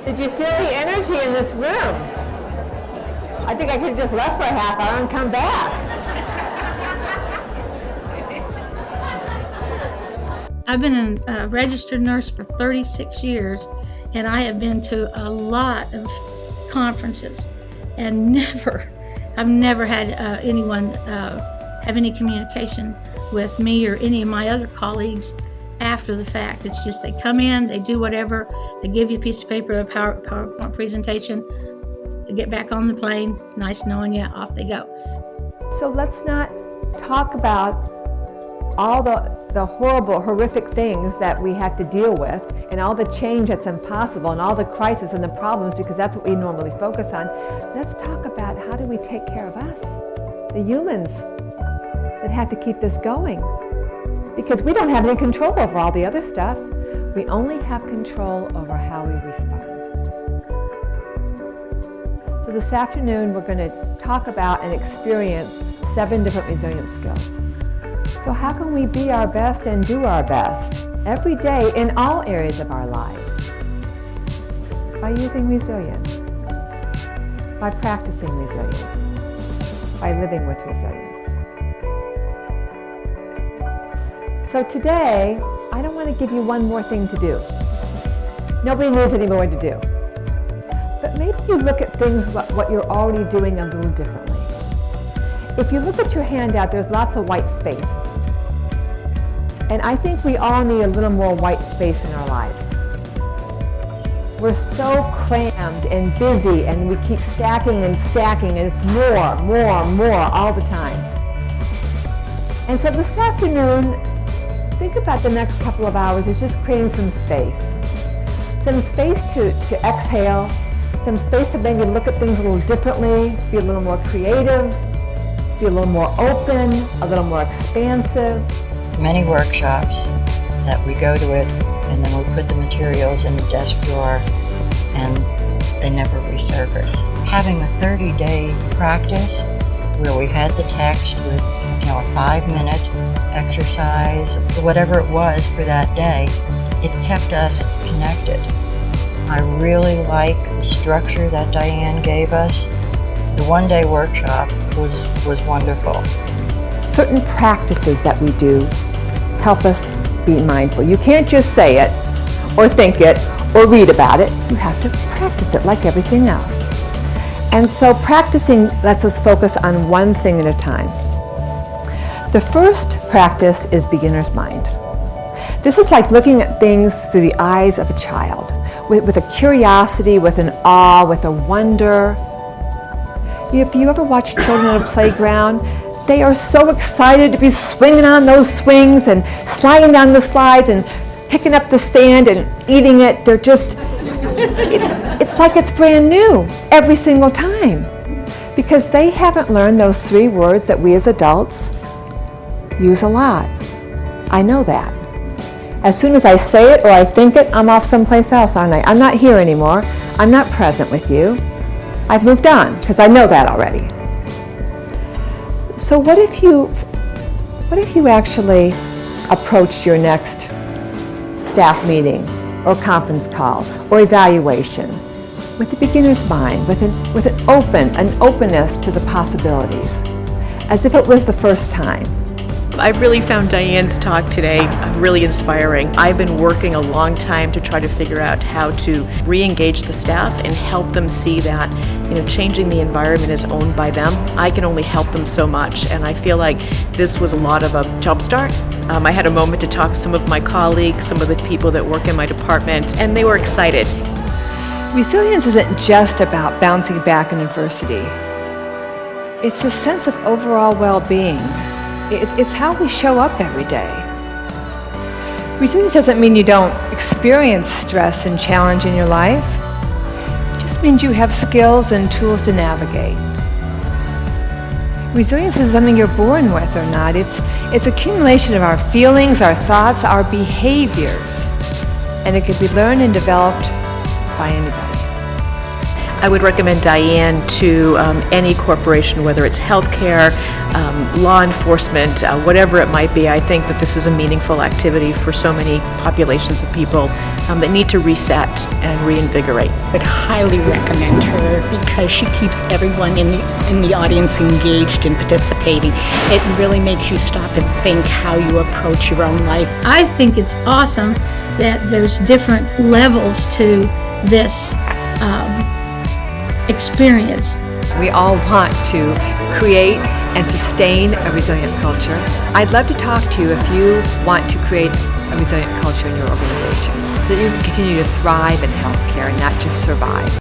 Did you feel the energy in this room? I think I could have just left for a half hour and come back. I've been a registered nurse for 36 years, and I have been to a lot of conferences, and I've never had anyone have any communication with me or any of my other colleagues after the fact. It's just they come in, they do whatever, they give you a piece of paper, a PowerPoint presentation, they get back on the plane, nice knowing you, off they go. So let's not talk about all the horrible, horrific things that we have to deal with and all the change that's impossible and all the crisis and the problems, because that's what we normally focus on. Let's talk about how do we take care of us, the humans that have to keep this going. Because we don't have any control over all the other stuff. We only have control over how we respond. So this afternoon, we're going to talk about and experience 7 different resilience skills. So how can we be our best and do our best every day in all areas of our lives? By using resilience, by practicing resilience, by living with resilience. So today, I don't want to give you one more thing to do. Nobody knows any more to do. But maybe you look at things, what you're already doing a little differently. If you look at your handout, there's lots of white space. And I think we all need a little more white space in our lives. We're so crammed and busy, and we keep stacking and stacking, and it's more all the time. And so this afternoon, think about the next couple of hours as just creating some space. Some space to exhale, some space to maybe look at things a little differently, be a little more creative, be a little more open, a little more expansive. Many workshops that we go to it and then we put the materials in the desk drawer and they never resurface. Having a 30-day practice where we had the text with a 5-minute exercise, whatever it was for that day, it kept us connected. I really like the structure that Diane gave us. The one-day workshop was wonderful. Certain practices that we do help us be mindful. You can't just say it or think it or read about it. You have to practice it like everything else. And so practicing lets us focus on one thing at a time. The first practice is beginner's mind. This is like looking at things through the eyes of a child, with a curiosity, with an awe, with a wonder. If you ever watch children at a playground, they are so excited to be swinging on those swings and sliding down the slides and picking up the sand and eating it. They're just, it's like it's brand new every single time, because they haven't learned those 3 words that we as adults use a lot. I know that. As soon as I say it or I think it, I'm off someplace else, aren't I? I'm not here anymore. I'm not present with you. I've moved on because I know that already. So what if you actually approached your next staff meeting or conference call or evaluation with a beginner's mind, with an openness to the possibilities, as if it was the first time? I really found Diane's talk today really inspiring. I've been working a long time to try to figure out how to re-engage the staff and help them see that, changing the environment is owned by them. I can only help them so much, and I feel like this was a lot of a jump start. I had a moment to talk to some of my colleagues, some of the people that work in my department, and they were excited. Resilience isn't just about bouncing back in adversity. It's a sense of overall well-being. It's how we show up every day. Resilience doesn't mean you don't experience stress and challenge in your life. It just means you have skills and tools to navigate. Resilience is something you're born with or not. It's accumulation of our feelings, our thoughts, our behaviors. And it can be learned and developed by anybody. I would recommend Diane to any corporation, whether it's healthcare, law enforcement, whatever it might be. I think that this is a meaningful activity for so many populations of people that need to reset and reinvigorate. I would highly recommend her because she keeps everyone in the audience engaged and participating. It really makes you stop and think how you approach your own life. I think it's awesome that there's different levels to this experience. We all want to create and sustain a resilient culture. I'd love to talk to you if you want to create a resilient culture in your organization, so that you can continue to thrive in healthcare and not just survive.